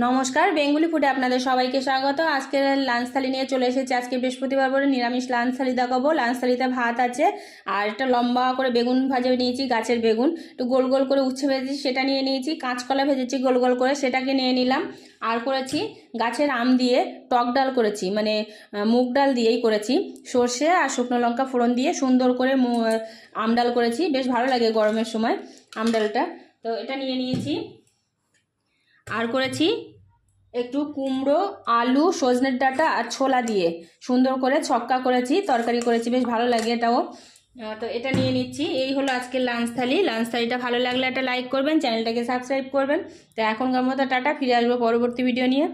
নমস্কার, বেঙ্গলি ফুডে আপনাদের সবাইকে স্বাগত। আজকের লাঞ্চ থালি নিয়ে চলে এসেছি। আজকে বৃহস্পতিবার বলে নিরামিষ লাঞ্চ থালি দেখাবো। লাঞ্চ থালিতে ভাত আছে আর একটা লম্বা করে বেগুন ভাজা নিয়েছি, গাছের বেগুন একটু গোল গোল করে উচ্ছে ভেজেছি সেটা নিয়ে নিয়েছি, কাঁচকলা ভেজেছি গোল গোল করে সেটাকে নিয়ে নিলাম। আর করেছি গাছের আম দিয়ে টক ডাল করেছি, মানে মুগ ডাল দিয়েই করেছি, সর্ষে আর শুকনো লঙ্কা ফোড়ন দিয়ে সুন্দর করে আম ডাল করেছি, বেশ ভালো লাগে গরমের সময় আম ডালটা। তো এটা নিয়ে নিয়েছি। আর করেছি একটু কুমড়ো, আলু, সজনের ডাঁটা আর ছোলা দিয়ে সুন্দর করে ছক্কা করেছি, তরকারি করেছি, বেশ ভালো লাগে এটাও। তো এটা নিয়ে নিচ্ছি। এই হলো আজকের লাঞ্চ থালি। লাঞ্চ থালিটা ভালো লাগলে একটা লাইক করবেন, চ্যানেলটাকে সাবস্ক্রাইব করবেন। তো এখনকার মতো টাটা, ফিরে আসবো পরবর্তী ভিডিও নিয়ে।